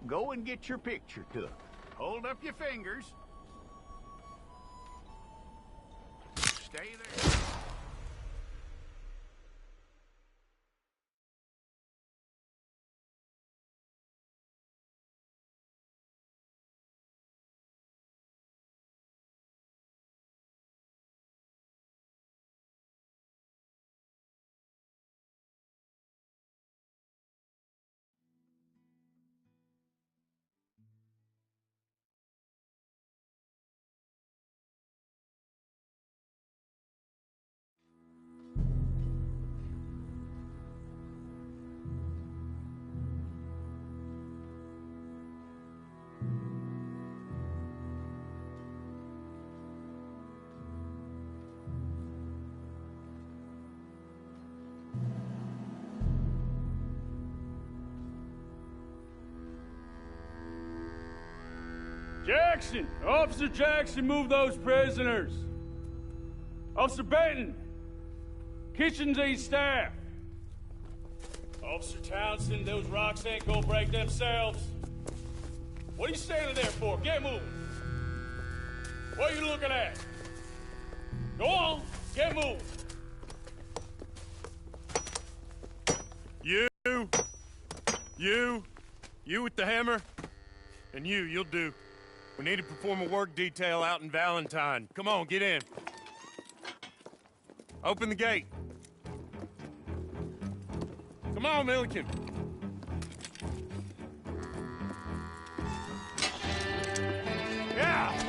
go and get your picture took. Hold up your fingers. Stay there. Jackson! Officer Jackson, move those prisoners! Officer Benton! Kitchens aid staff! Officer Townsend, those rocks ain't gonna break themselves. What are you standing there for? Get moving! What are you looking at? Go on, get moving! You with the hammer? And you'll do. We need to perform a work detail out in Valentine. Come on, get in. Open the gate. Come on, Milliken. Yeah!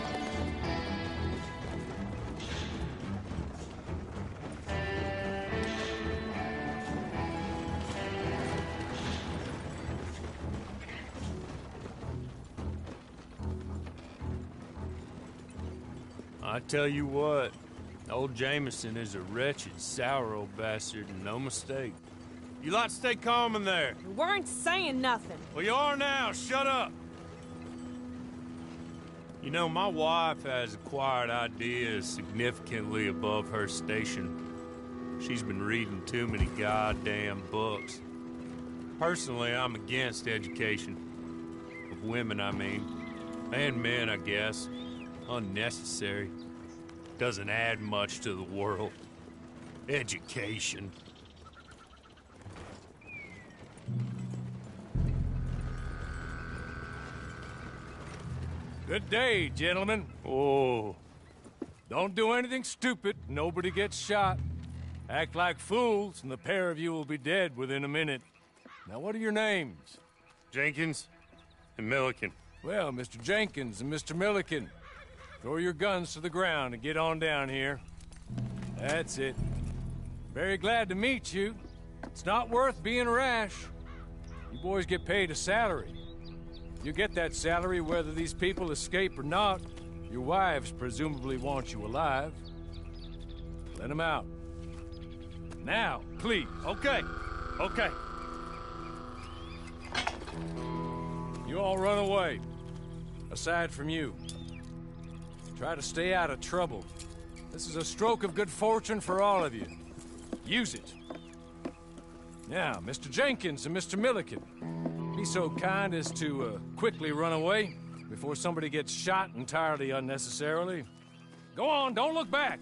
I tell you what, old Jameson is a wretched, sour old bastard, and no mistake. You lot stay calm in there. We weren't saying nothing. Well, you are now. Shut up. You know, my wife has acquired ideas significantly above her station. She's been reading too many goddamn books. Personally, I'm against education. Of women, I mean. And men, I guess. Unnecessary. Doesn't add much to the world. Education. Good day, gentlemen. Oh. Don't do anything stupid. Nobody gets shot. Act like fools, and the pair of you will be dead within a minute. Now, what are your names? Jenkins and Milliken. Well, Mr. Jenkins and Mr. Milliken, throw your guns to the ground and get on down here. That's it. Very glad to meet you. It's not worth being rash. You boys get paid a salary. You get that salary whether these people escape or not. Your wives presumably want you alive. Let them out. Now, please. Okay. You all run away. Aside from you. Try to stay out of trouble. This is a stroke of good fortune for all of you. Use it. Now, Mr. Jenkins and Mr. Milliken, be so kind as to quickly run away before somebody gets shot entirely unnecessarily. Go on, don't look back.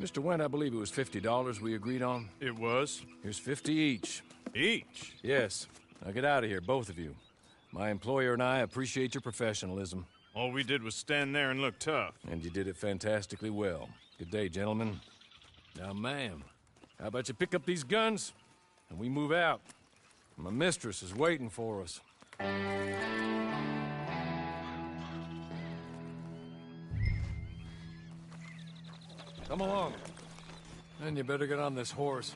Mr. Wendt, I believe it was $50 we agreed on. It was. Here's 50 each. Each? Yes. Now get out of here, both of you. My employer and I appreciate your professionalism. All we did was stand there and look tough. And you did it fantastically well. Good day, gentlemen. Now, ma'am, how about you pick up these guns and we move out? My mistress is waiting for us. Come along. Then you better get on this horse.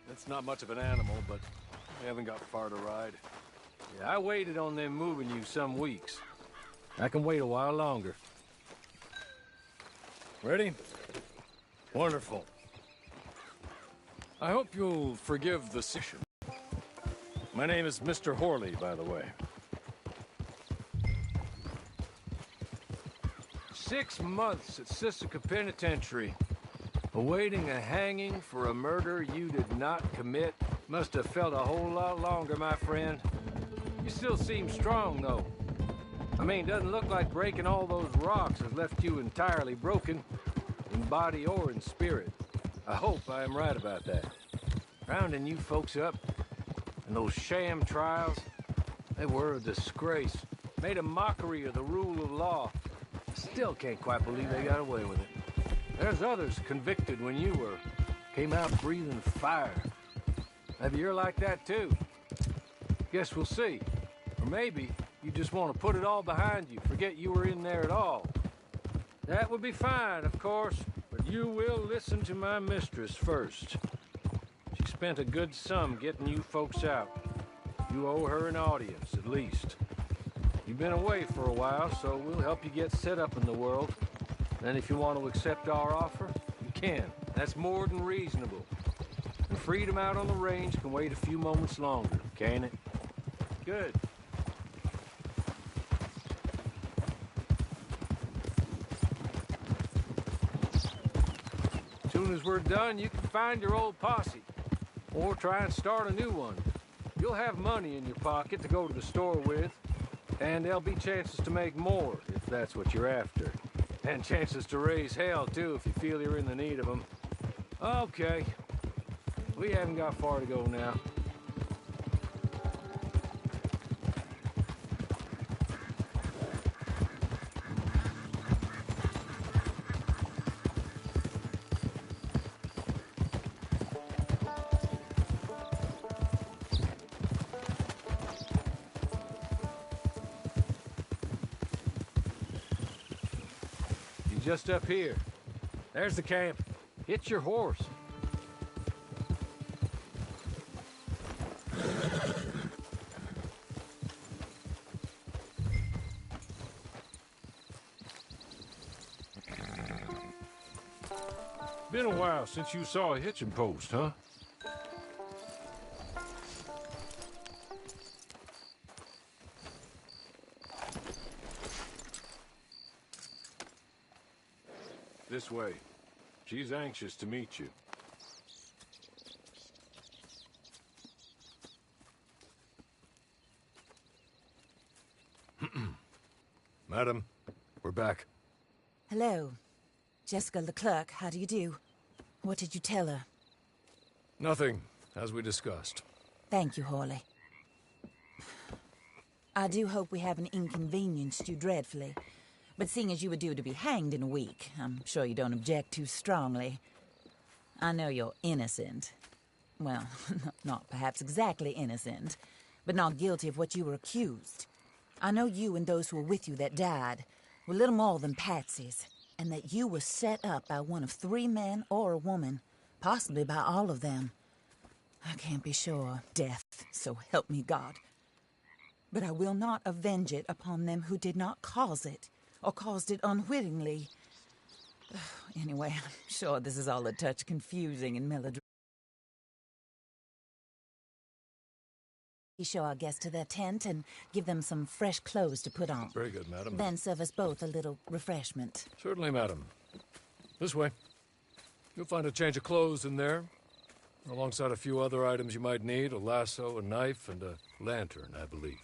It's not much of an animal, but we haven't got far to ride. Yeah, I waited on them moving you some weeks. I can wait a while longer. Ready? Wonderful. I hope you'll forgive the session. My name is Mr. Horley, by the way. 6 months at Sisika Penitentiary, awaiting a hanging for a murder you did not commit. Must have felt a whole lot longer, my friend. You still seem strong, though. I mean, doesn't look like breaking all those rocks has left you entirely broken, in body or in spirit. I hope I am right about that. Rounding you folks up, and those sham trials, they were a disgrace. Made a mockery of the rule of law. Still can't quite believe they got away with it. There's others convicted when you were. Came out breathing fire. Maybe you're like that too. Guess we'll see. Or maybe you just want to put it all behind you, forget you were in there at all. That would be fine, of course, but you will listen to my mistress first. She spent a good sum getting you folks out. You owe her an audience, at least. You've been away for a while, so we'll help you get set up in the world. And if you want to accept our offer, you can. That's more than reasonable. And freedom out on the range can wait a few moments longer, can't it? Good. As soon as we're done, you can find your old posse. Or try and start a new one. You'll have money in your pocket to go to the store with. And there'll be chances to make more, if that's what you're after. And chances to raise hell, too, if you feel you're in the need of them. Okay. We haven't got far to go now. Just up here. There's the camp. Hitch your horse. Been a while since you saw a hitching post, huh? This way. She's anxious to meet you. Madam, we're back. Hello. Jessica Leclerc, how do you do? What did you tell her? Nothing, as we discussed. Thank you, Horley. I do hope we haven't inconvenienced you dreadfully. But seeing as you were due to be hanged in a week, I'm sure you don't object too strongly. I know you're innocent. Well, not perhaps exactly innocent, but not guilty of what you were accused. I know you and those who were with you that died were little more than patsies, and that you were set up by one of 3 men or a woman, possibly by all of them. I can't be sure. Death, so help me God. But I will not avenge it upon them who did not cause it, or caused it unwittingly. Anyway, I'm sure this is all a touch confusing and melodramatic. Show our guests to their tent and give them some fresh clothes to put on. Very good, madam. Then serve us both a little refreshment. Certainly, madam. This way. You'll find a change of clothes in there, alongside a few other items you might need, a lasso, a knife, and a lantern, I believe.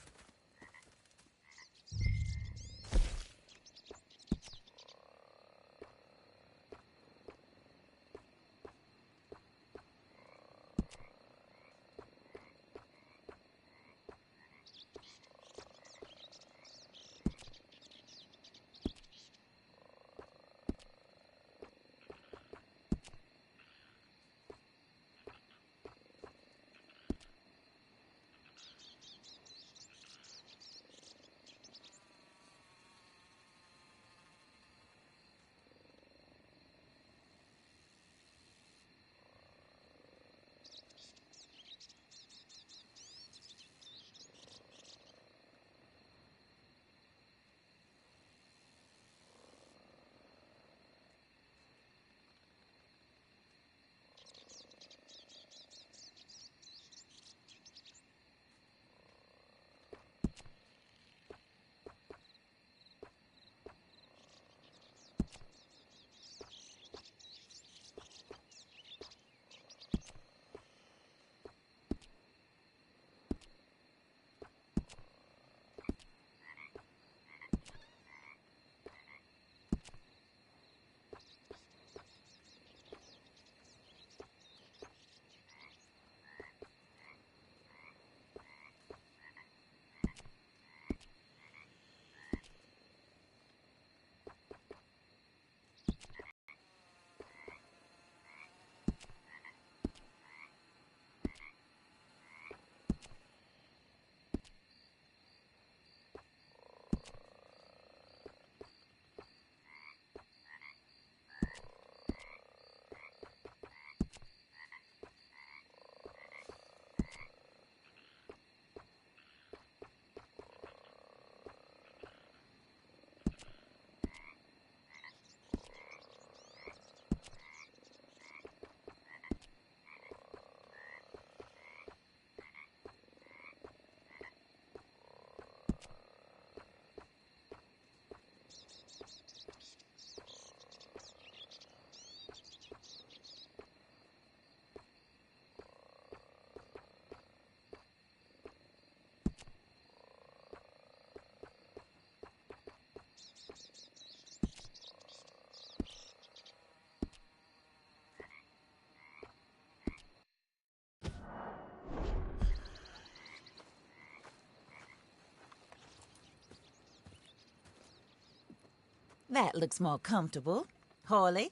That looks more comfortable. Hawley,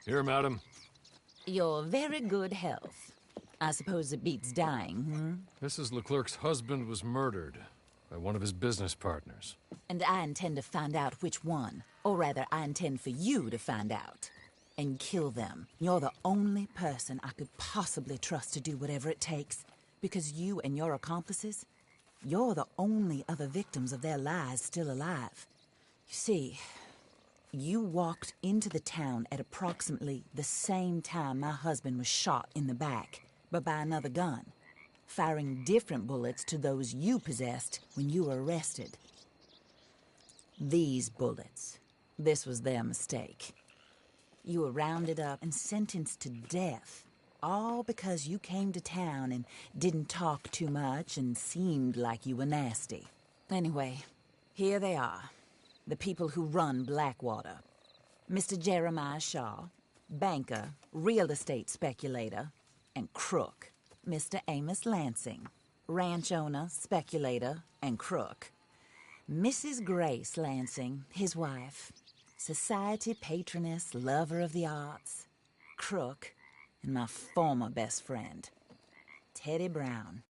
Here, madam. your very good health. I suppose it beats dying, Mrs. Leclerc's husband was murdered by one of his business partners. And I intend to find out which one. Or rather, I intend for you to find out. And kill them. You're the only person I could possibly trust to do whatever it takes. Because you and your accomplices, you're the only other victims of their lies still alive. You see, you walked into the town at approximately the same time my husband was shot in the back, but by another gun, firing different bullets to those you possessed when you were arrested. These bullets, this was their mistake. You were rounded up and sentenced to death, all because you came to town and didn't talk too much and seemed like you were nasty. Anyway, here they are, the people who run Blackwater. Mr. Jeremiah Shaw, banker, real estate speculator, and crook. Mr. Amos Lansing, ranch owner, speculator, and crook. Mrs. Grace Lansing, his wife, society patroness, lover of the arts, crook, and my former best friend, Teddy Brown.